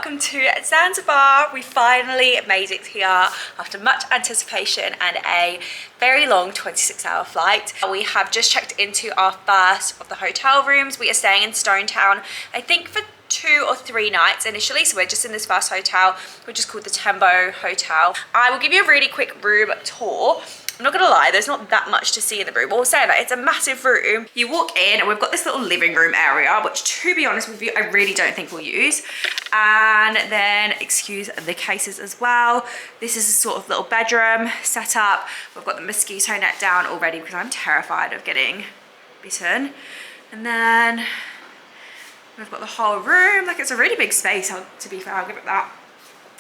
welcome to Zanzibar. We finally made it here after much anticipation and a very long 26-hour flight. We have just checked into our first of the hotel rooms. We are staying in Stone Town, I think for 2 or 3 nights initially, so we're just in this first hotel, which is called the Tembo Hotel. I will give you a really quick room tour. I'm not gonna lie, there's not that much to see in the room. We'll say that it's a massive room. You walk in and we've got this little living room area, which to be honest with you, I really don't think we'll use. And then, excuse the cases as well. This is a sort of little bedroom set up. We've got the mosquito net down already because I'm terrified of getting bitten. And then we've got the whole room. Like, it's a really big space, to be fair, I'll give it that.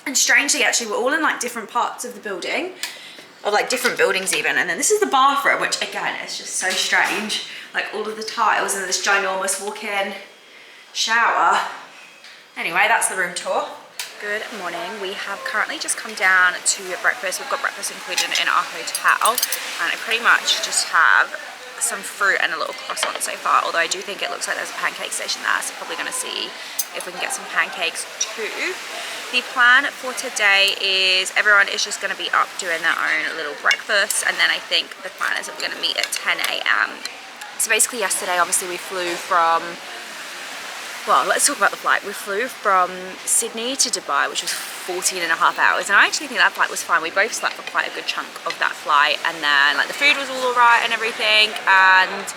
And strangely, actually, we're all in like different parts of the building. Or like different buildings even. And then this is the bathroom, which again is just so strange. Like all of the tiles and this ginormous walk-in shower. Anyway, that's the room tour. Good morning. We have currently just come down to breakfast. We've got breakfast included in our hotel. And I pretty much just have some fruit and a little croissant so far. Although I do think it looks like there's a pancake station there. So probably gonna see if we can get some pancakes too. The plan for today is everyone is just going to be up doing their own little breakfast, and then I think the plan is that we're going to meet at 10 a.m. So basically yesterday, obviously we flew from, well, let's talk about the flight. We flew from Sydney to Dubai, which was 14.5 hours, and I actually think that flight was fine. We both slept for quite a good chunk of that flight, and then like the food was all right and everything, and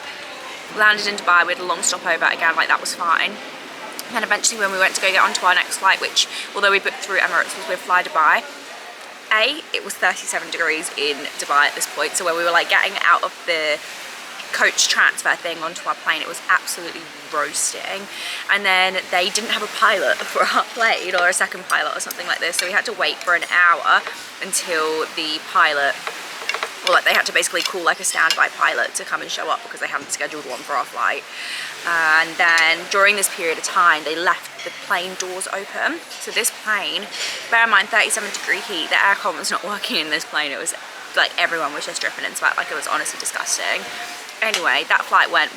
landed in Dubai. We had a long stopover again, like that was fine. And then eventually when we went to go get onto our next flight, which although we booked through Emirates was with Fly Dubai, it was 37 degrees in Dubai at this point. So when we were like getting out of the coach transfer thing onto our plane, it was absolutely roasting. And then they didn't have a pilot for our plane, or a second pilot or something like this. So we had to wait for an hour until the pilot, or like they had to basically call like a standby pilot to come and show up because they hadn't scheduled one for our flight. And then during this period of time, they left the plane doors open. So this plane, bear in mind 37-degree heat, the aircon was not working in this plane. It was like everyone was just dripping in sweat, like it was honestly disgusting. Anyway, that flight went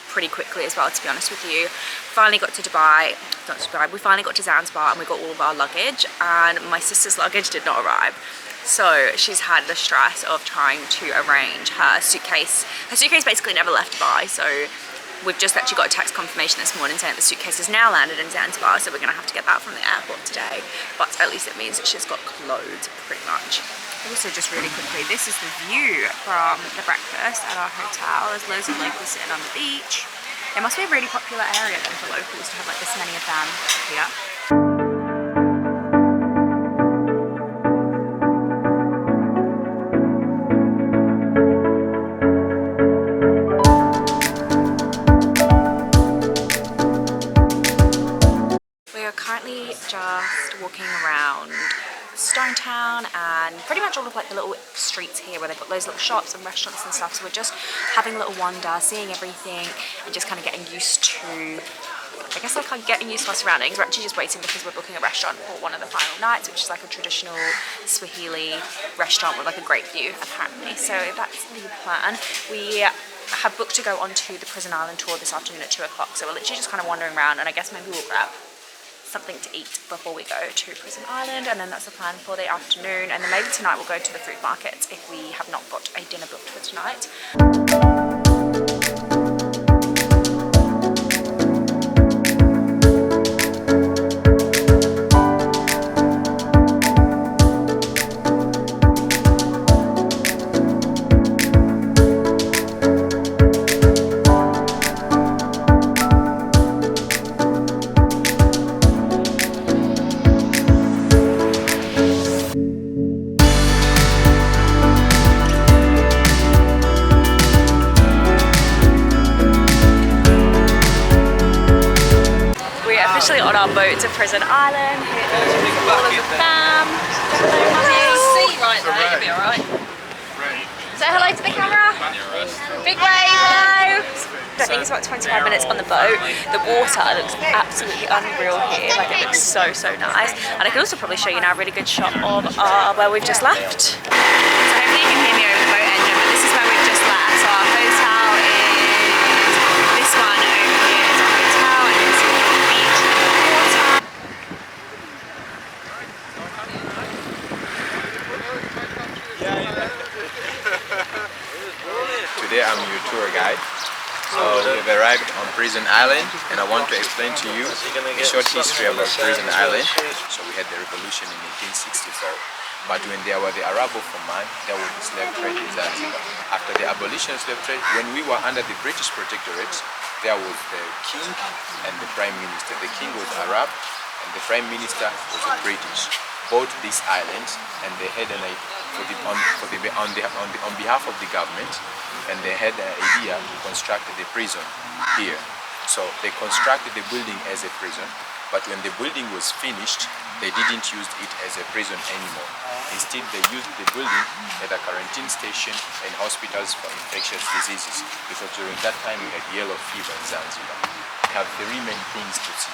pretty quickly as well, to be honest with you. Finally got to Dubai, not Dubai, we finally got to Zanzibar and we got all of our luggage, and my sister's luggage did not arrive. So she's had the stress of trying to arrange her suitcase. Her suitcase basically never left Dubai, so we've just actually got a text confirmation this morning saying the suitcase has now landed in Zanzibar, so we're gonna have to get that from the airport today. But at least it means that she's got clothes, pretty much. Also, just really quickly, this is the view from the breakfast at our hotel. There's loads of locals sitting on the beach. It must be a really popular area then for locals to have like this many of them here. Just walking around Stone Town and pretty much all of like the little streets here where they've got those little shops and restaurants and stuff. So we're just having a little wander, seeing everything, and just kind of getting used to, I guess like getting used to our surroundings. We're actually just waiting because we're booking a restaurant for one of the final nights, which is like a traditional Swahili restaurant with like a great view apparently. So that's the plan. We have booked to go onto the Prison Island tour this afternoon at 2 o'clock. So we're literally just kind of wandering around, and I guess maybe we'll grab something to eat before we go to Prison Island, and then that's the plan for the afternoon. And then maybe tonight we'll go to the food market if we have not got a dinner booked for tonight. On our boat to Prison Island. Here all of the fam. See right there, you'll be alright. Say hello to the camera. Big wave, hello. I think it's about 25 minutes on the boat. The water looks absolutely unreal here. Like it looks so nice. And I can also probably show you now a really good shot of where we've just left. So hopefully you can hear me over the boat engine, but this is where we've just left. So our hotel is this one over here. It's our hotel, and you can see the beach and the water. today I'm your tour guide. So we've arrived on Prison Island, and I want to explain to you a short history about Prison Island. So we had the revolution in 1864, but when there were the Arabo Oman, there was the slave trade in Zanzibar. After the abolition of slave trade, when we were under the British protectorate, there was the king and the prime minister. The king was Arab and the prime minister was British. Bought these islands, and they had an on behalf of the government, and they had an idea to construct the prison here. So they constructed the building as a prison, but when the building was finished, they didn't use it as a prison anymore. Instead, they used the building as a quarantine station and hospitals for infectious diseases, because during that time we had yellow fever in Zanzibar. We have three main things to see.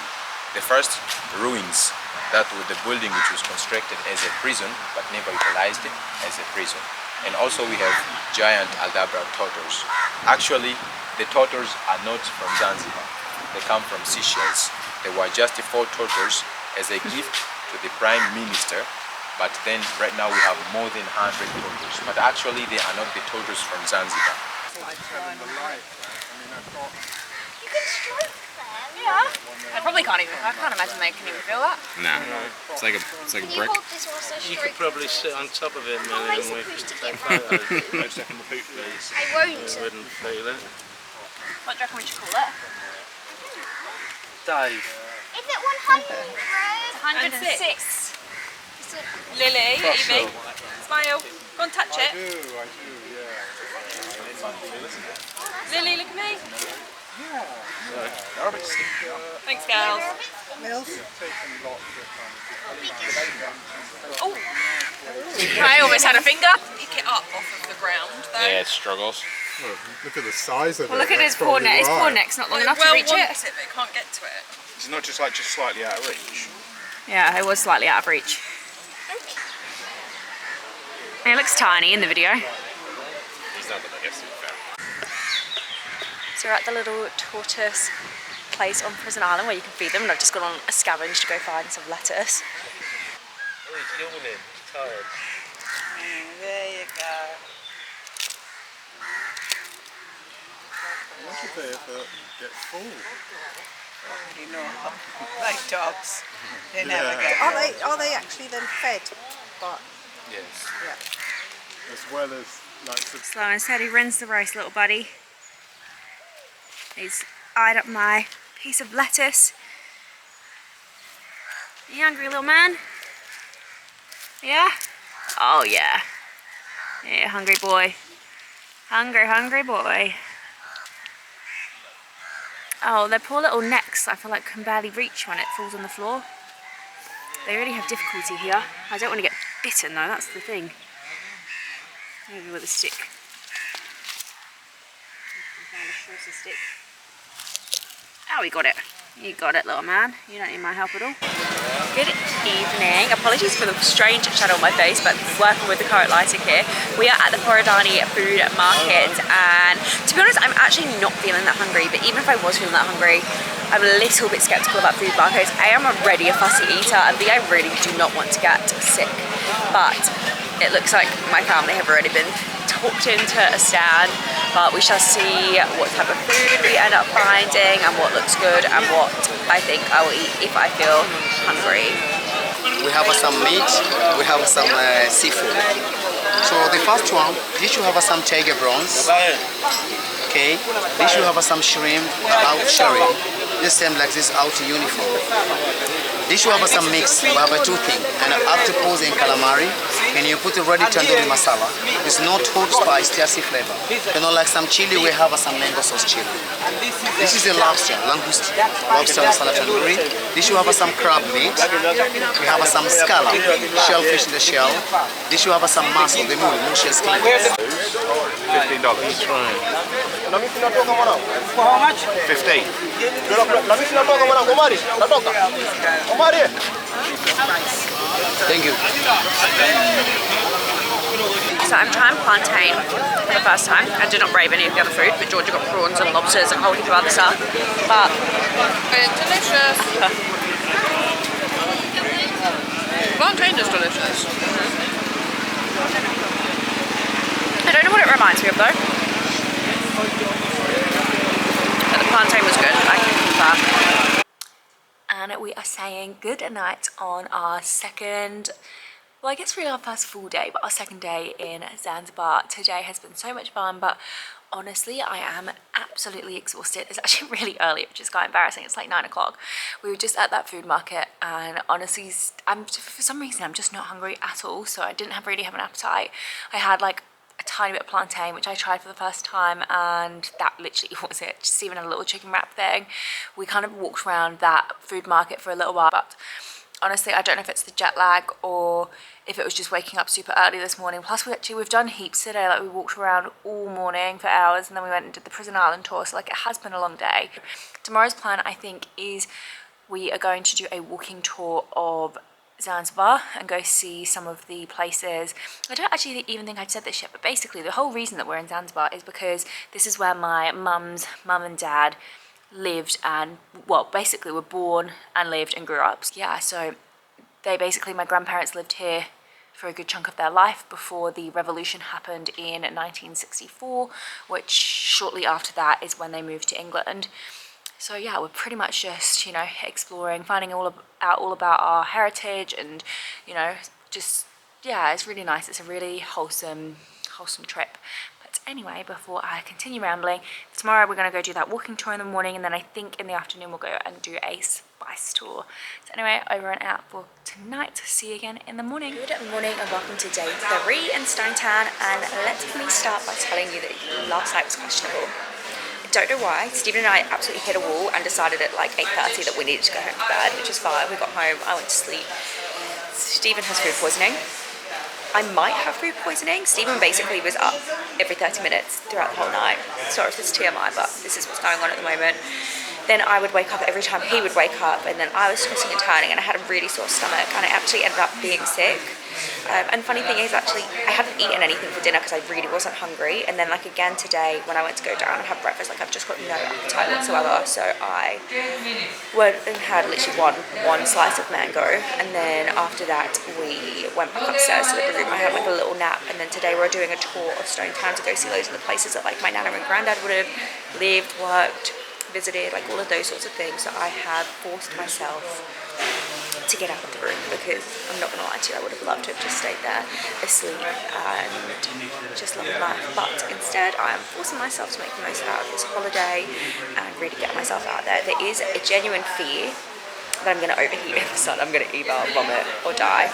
The first, ruins. That was the building which was constructed as a prison but never utilized it as a prison. And also we have giant Aldabra turtles. Actually, the turtles are not from Zanzibar. They come from Seychelles. They were just 4 turtles as a gift to the Prime Minister, but then right now we have more than 100 turtles. But actually they are not the turtles from Zanzibar. You can stroke them. Yeah. I probably can't even. I can't imagine they can even feel that. No. It's like a Can you brick. hold this whilst I You stroke? could probably sit on top of him Oh, and it's we could acoustic take in photos. No second the poop, please. I won't. You wouldn't feel it. What do you reckon we should call it? Dave. Is it 100? 106. Is it? Lily, Evie, smile. Go and touch it. Lily, look at me. Thanks, girls. Oh, I almost had a finger. Pick it up off of the ground, though. Yeah, it struggles. Well, look at the size of it. Well, look at his That's poor probably neck. His poor why. neck's not long enough to reach it. But it can't get to it. It's not just slightly out of reach. Yeah, it was slightly out of reach. It looks tiny in the video. He's not the biggest, to be fair. So we're at the little tortoise place on Prison Island where you can feed them, and I've just gone on a scavenge to go find some lettuce. Oh, he's yawning. He's tired. There you go. What if they ever get full? You know, like dogs, they never Yeah. get. Are they actually then fed? But Yes. yeah. As well as like the Slow and steady wins the race, little buddy. He's eyed up my piece of lettuce. You hungry, little man? Yeah? Oh yeah. Yeah, hungry boy. Hungry boy. Oh, their poor little necks, I feel like can barely reach when it falls on the floor. They really have difficulty here. I don't want to get bitten though, that's the thing. Maybe with a stick. I found a shorter stick. Oh, we got it. You got it, little man. You don't need my help at all. Good evening. Apologies for the strange shadow on my face, but working with the current lighting here. We are at the Forodani food market, and to be honest, I'm actually not feeling that hungry, but even if I was feeling that hungry, I'm a little bit skeptical about food markets. A, I'm already a fussy eater, and B, I really do not want to get sick. But it looks like my family have already been talked into a stand, but we shall see what type of food we end up finding and what looks good and what I think I will eat if I feel hungry. We have some meat, we have some seafood. So the first one, this should have some tiger prawns. Okay, this should have some shrimp out sherry. This same like this out uniform. This should have some mix. We have two things, and octopus and calamari. And you put a ready tandoori masala. It's not hot spice, tasty flavor. You know, like some chili, we have some mango sauce chili. This is a lobster, langoustine, lobster masala tandoori. This should have some crab meat. We have some scallop, shellfish in the shell. This should have some mussel, the mussel skin. $15. For how much? 15. Thank you. So I'm trying plantain for the first time. I did not brave any of the other food, but Georgia got prawns and lobsters and a whole heap of other stuff. But it's delicious. Plantain is delicious. I don't know what it reminds me of though. plantain was good, I can confirm. And we are saying good night on our second, well, I guess really our first full day, but our second day in Zanzibar. Today has been so much fun, but honestly, I am absolutely exhausted. It's actually really early, which is quite embarrassing. It's like 9 o'clock. We were just at that food market, and honestly, for some reason, I'm just not hungry at all, so I didn't really have an appetite. I had like a tiny bit of plantain, which I tried for the first time, and that literally was it. Just even a little chicken wrap thing. We kind of walked around that food market for a little while, but honestly, I don't know if it's the jet lag or if it was just waking up super early this morning. Plus, we've done heaps today. Like, we walked around all morning for hours, and then we went and did the Prison Island tour. So like, it has been a long day. Tomorrow's plan, I think, is we are going to do a walking tour of Zanzibar and go see some of the places. I don't actually even think I'd said this yet, but basically the whole reason that we're in Zanzibar is because this is where my mum and dad lived, and well, basically were born and lived and grew up. Yeah, so they basically, my grandparents lived here for a good chunk of their life before the revolution happened in 1964, which shortly after that is when they moved to England. So yeah, we're pretty much just, you know, exploring, finding out all about our heritage, and, you know, just, yeah, it's really nice. It's a really wholesome trip. But anyway, before I continue rambling, tomorrow we're going to go do that walking tour in the morning, and then I think in the afternoon we'll go and do a spice tour. So anyway, over and out for tonight. See you again in the morning. Good morning and welcome to day 3 in Stone Town, and let me start by telling you that last night was questionable. I don't know why. Stephen and I absolutely hit a wall and decided at like 8:30 that we needed to go home to bed, which is fine. We got home, I went to sleep. Stephen has food poisoning. I might have food poisoning. Stephen basically was up every 30 minutes throughout the whole night. Sorry if it's TMI, but this is what's going on at the moment. Then I would wake up every time he would wake up, and then I was twisting and turning, and I had a really sore stomach, and I actually ended up being sick. And funny thing is, actually, I hadn't eaten anything for dinner because I really wasn't hungry. And then, like, again today, when I went to go down and have breakfast, like, I've just got no appetite whatsoever. So I went and had literally one slice of mango, and then after that we went back upstairs to the room. I had like a little nap, and then today we're doing a tour of Stone Town to go see loads of the places that like my nana and granddad would have lived, worked, visited, like all of those sorts of things. So I have forced myself to get out of the room, because I'm not gonna lie to you, I would have loved to have just stayed there asleep and just loving life, but instead I am forcing myself to make the most out of this holiday and really get myself out there. There is a genuine fear that I'm gonna overheat in the sun. I'm gonna either vomit or die.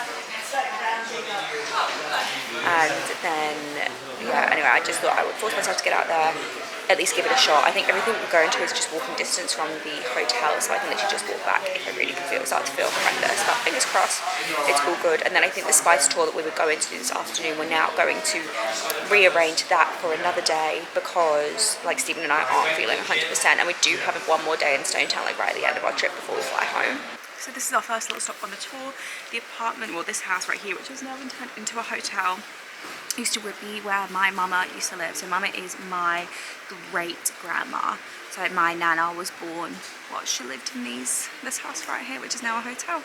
And then, yeah, anyway, I just thought I would force myself to get out there, at least give it a shot. I think everything we're going to is just walking distance from the hotel, so I can literally just walk back if I really can start to feel horrendous. But fingers crossed, it's all good. And then I think the spice tour that we were going to do this afternoon, we're now going to rearrange that for another day, because like Stephen and I aren't feeling 100%, and we do have one more day in Stone Town, like right at the end of our trip before we fly home. So this is our first little stop on the tour. The apartment, well, this house right here, which has now been turned into a hotel, used to be where my mama used to live. So mama is my great grandma. So my nana was born, well, she lived in this house right here, which is now a hotel.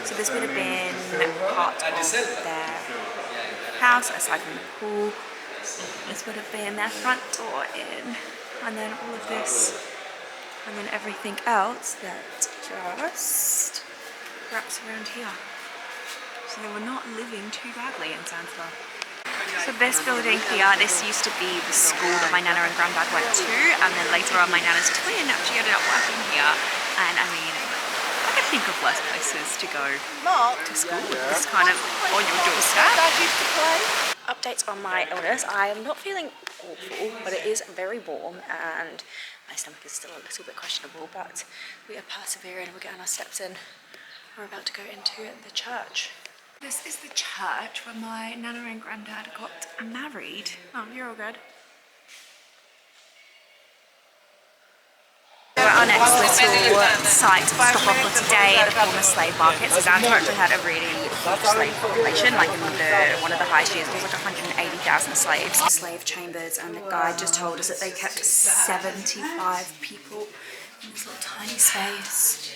So this would have been part of their house, aside from the pool. This would have been their front door in, and then all of this, and then everything else that just wraps around here. So they were not living too badly in Zanzibar. So this building here, this used to be the school that my nana and granddad went to, and then later on my nana's twin actually ended up working here. And I mean, I can think of worse places to go to school. It's kind of on your doorstep. Dad used to play. Updates on my illness. I am not feeling awful, but it is very warm, and my stomach is still a little bit questionable, but we are persevering. We're getting our steps in. We're about to go into the church. This is the church where my nana and granddad got married. Oh, you're all good. Our next little site to stop off for today, the former slave market. So Zanzibar actually had a really huge slave population, like in one of the high years, it was like 180,000 slaves. Slave chambers, and the guide just told us that they kept 75 people in this little tiny space.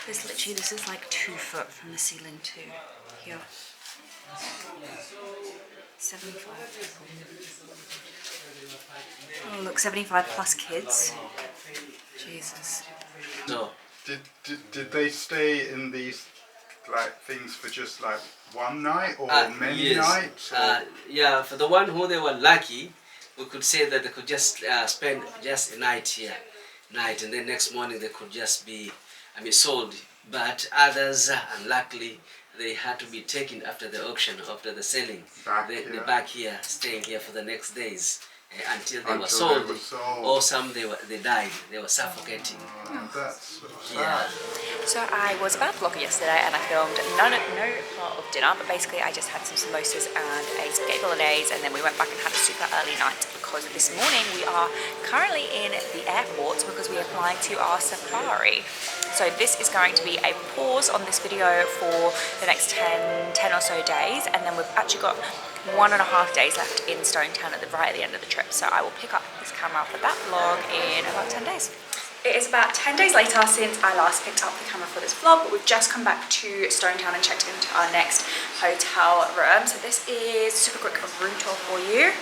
This is like 2 foot from the ceiling to here. Oh look, 75 plus kids. Jesus. No. Did they stay in these like things for just like one night or many Yes. nights? Or? Yeah, for the one who they were lucky, we could say that they could just spend just a night here, and then next morning they could just be, sold. But others, unluckily, they had to be taken after the auction, after the selling. They're back here, staying here for the next days until they were sold. Or some they died. They were suffocating. That's so sad. Yeah. So I was a bad vlogger yesterday and I filmed no part of dinner, but basically I just had some samosas and a spaghetti bolognese, and then we went back and had a super early night because this morning we are currently in the airport because we are flying to our safari. So this is going to be a pause on this video for the next 10 or so days, and then we've actually got 1.5 days left in Stone Town at the end of the trip. So I will pick up this camera for that vlog in about 10 days. It is about 10 days later since I last picked up the camera for this vlog, but we've just come back to Stone Town and checked into our next hotel room. So this is super quick room tour for you.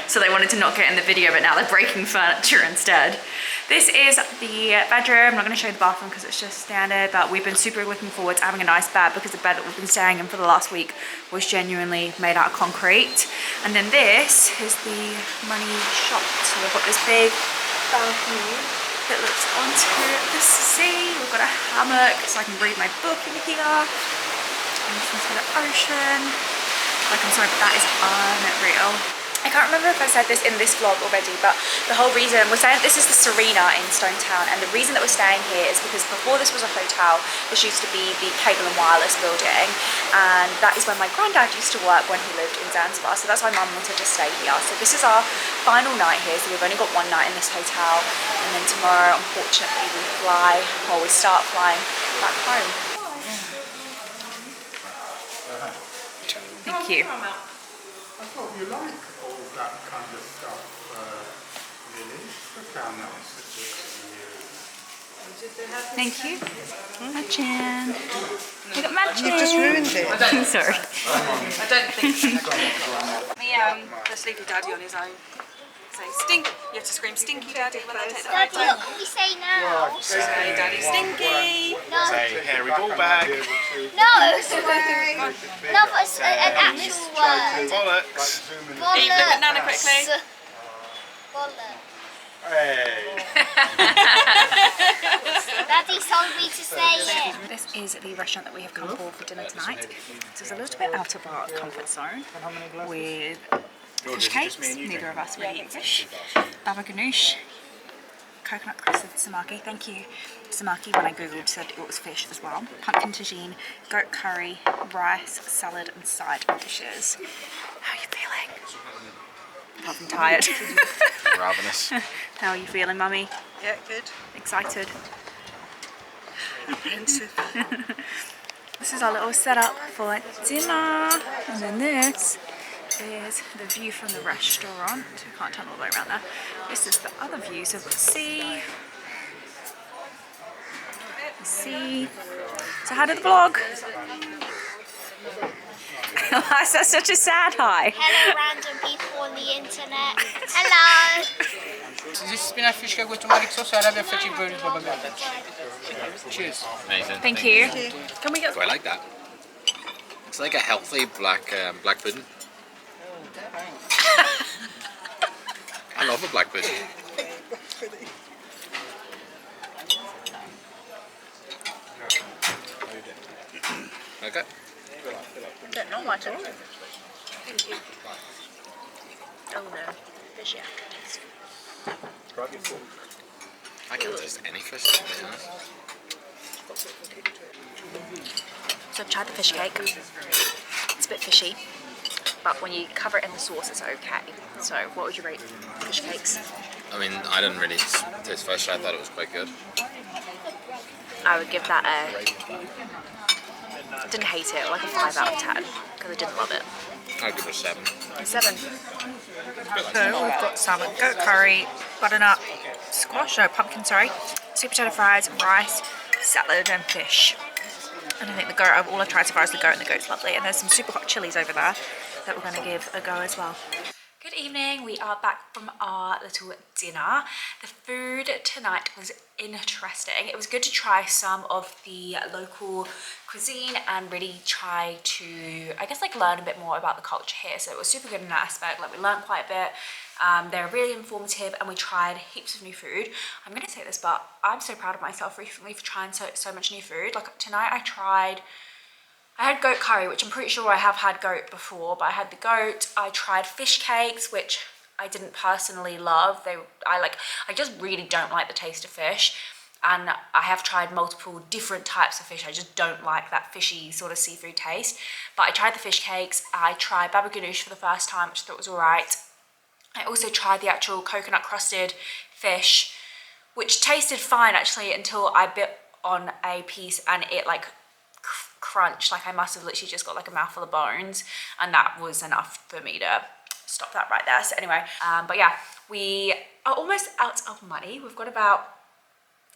So they wanted to not get in the video, but now they're breaking furniture instead. This is the bedroom. I'm not going to show you the bathroom because it's just standard, but we've been super looking forward to having a nice bed because the bed that we've been staying in for the last week was genuinely made out of concrete. And then this is the money shop. So we've got this big balcony that looks onto the sea. We've got a hammock so I can read my book in here. And you can see the ocean. Like, I'm sorry, but that is unreal. I can't remember if I said this in this vlog already, but the whole reason we're saying this is the Serena in Stone Town, and the reason that we're staying here is because before this was a hotel, this used to be the cable and wireless building, and that is where my granddad used to work when he lived in Zanzibar. So that's why Mum wanted to stay here. So this is our final night here. So we've only got one night in this hotel, and then tomorrow, unfortunately, we start flying back home. Thank you. I thought you liked all that kind of stuff, really. Look how nice it looks in you. Thank you. Machin. Look at Machin. You've just ruined it. Sorry. I don't think so. The sleepy daddy on his own. Say stink. You have to scream stinky daddy when I take the Daddy, photo. what can we say now? Say daddy stinky. No. Say hairy ball bag. No. No, but it's an actual word. Bollocks. Bollocks. Eat the banana quickly. Bollocks. Hey. Daddy told me to say it. This is the restaurant that we have come for dinner tonight. So it's a little bit out of our comfort zone with fish cakes. Neither of us really eat fish. Baba ganoush, coconut crusted samaki. Thank you. Samaki, when I googled, said it was fish as well. Pumpkin tagine, goat curry, rice, salad, and side dishes. How are you feeling? Apart from tired. Ravenous. How are you feeling, Mummy? Yeah, good. Excited? Apprehensive. This is our little setup for dinner, and then this is the view from the restaurant. I can't turn all the way around there. This is the other view, so we've got sea. So how did the vlog? That's such a sad hi. Hello, random people on the internet. Hello. This is spinach fish cake with tomato sauce, Arabia fettuccine burgers, baba ganoush. Cheers. Amazing. Thank you. Can we get Oh, I like that. It's like a healthy black pudding. I love a black pudding. Okay. Don't know much at all. Oh no, fish, yeah. I can't taste any fish, to be honest. So I've tried the fish cake. It's a bit fishy, but when you cover it in the sauce, it's okay. So what would you rate fish cakes? I mean, I didn't really taste fish. I thought it was quite good. I would give that I didn't hate it, like a 5 out of 10, because I didn't love it. I'd give it a 7. A 7. So we've got some goat curry, butternut, squash, no, pumpkin, sorry, sweet potato fries, rice, salad and fish. And I think the goat, all I've tried so far is the goat, and the goat's lovely. And there's some super hot chilies over there that we're going to give a go as well. Good evening, we are back from our little dinner. The food tonight was interesting. It was good to try some of the local cuisine and really try to, I guess, like learn a bit more about the culture here. So it was super good in that aspect. Like, we learned quite a bit. They're really informative, and we tried heaps of new food. I'm gonna say this, but I'm so proud of myself recently for trying so much new food. Like tonight I had goat curry, which I'm pretty sure I have had goat before, but I had the goat. I tried fish cakes, which I didn't personally love. I just really don't like the taste of fish. And I have tried multiple different types of fish. I just don't like that fishy sort of seafood taste. But I tried the fish cakes. I tried baba ganoush for the first time, which I thought was all right. I also tried the actual coconut crusted fish, which tasted fine actually until I bit on a piece and it like crunch. Like, I must have literally just got like a mouthful of bones, and that was enough for me to stop that right there. So anyway, but yeah, we are almost out of money. We've got about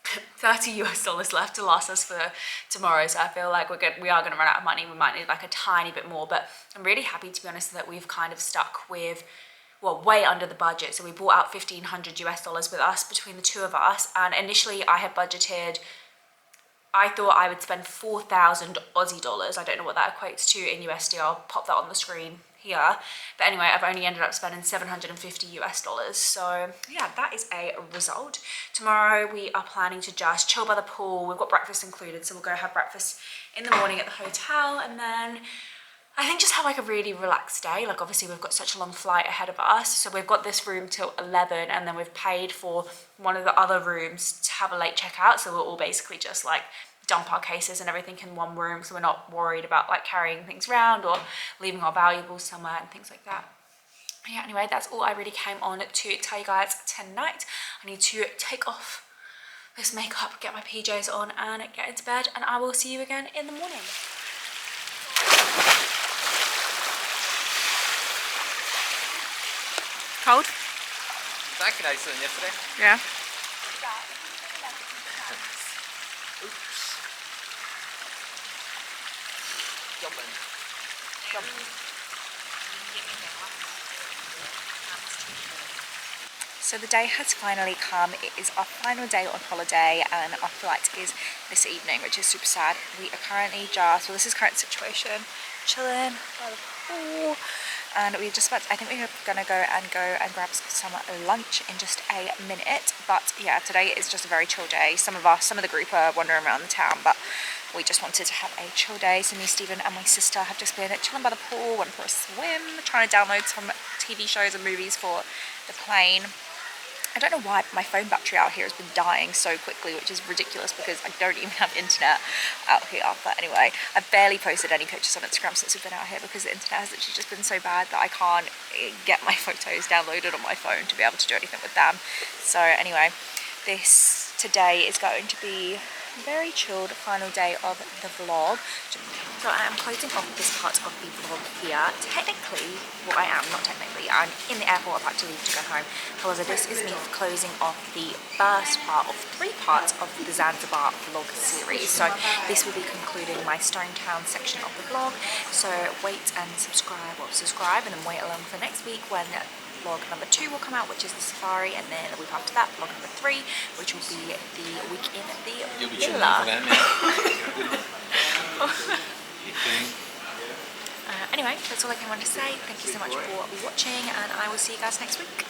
$30 US left to last us for tomorrow, so I feel like we are going to run out of money. We might need like a tiny bit more, but I'm really happy, to be honest, that we've kind of stuck with, well, way under the budget. So we bought out $1,500 US with us, between the two of us, and initially I had budgeted, I thought I would spend 4,000 Aussie dollars. I don't know what that equates to in USD. I'll pop that on the screen here. But anyway, I've only ended up spending $750 US. So yeah, that is a result. Tomorrow we are planning to just chill by the pool. We've got breakfast included, so we'll go have breakfast in the morning at the hotel, and then I think just have like a really relaxed day. Like, obviously we've got such a long flight ahead of us, so we've got this room till 11, and then we've paid for one of the other rooms to have a late checkout, so we'll all basically just like dump our cases and everything in one room, so we're not worried about like carrying things around or leaving our valuables somewhere and things like that. Yeah, anyway, that's all I really came on to tell you guys tonight. I need to take off this makeup, get my PJs on, and get into bed, and I will see you again in the morning. Cold? It's actually nicer than yesterday. Yeah. So the day has finally come. It is our final day on holiday, and our flight is this evening, which is super sad. We are currently just, well, this is current situation, chilling by the pool. And we're just about to, I think we're gonna go and grab some lunch in just a minute. But yeah, today is just a very chill day. Some of the group are wandering around the town, but we just wanted to have a chill day. So me, Stephen, and my sister have just been chilling by the pool, went for a swim, trying to download some TV shows and movies for the plane. I don't know why, but my phone battery out here has been dying so quickly, which is ridiculous because I don't even have internet out here. But anyway, I've barely posted any pictures on Instagram since we've been out here because the internet has actually just been so bad that I can't get my photos downloaded on my phone to be able to do anything with them. So anyway, this today is going to be a very chilled final day of the vlog. So I am closing off this part of the vlog here. Technically, well, I am not technically, I'm in the airport, about to leave to go home. However, this is me closing off the first part of 3 parts of the Zanzibar vlog series. So this will be concluding my Stone Town section of the vlog. So wait and subscribe, and then wait along for next week when vlog number 2 will come out, which is the safari, and then a week after that, vlog number 3, which will be the week in the You'll be villa. chilling for them, yeah. Anyway, that's all I can want to say. Thank you so much for watching, and I will see you guys next week.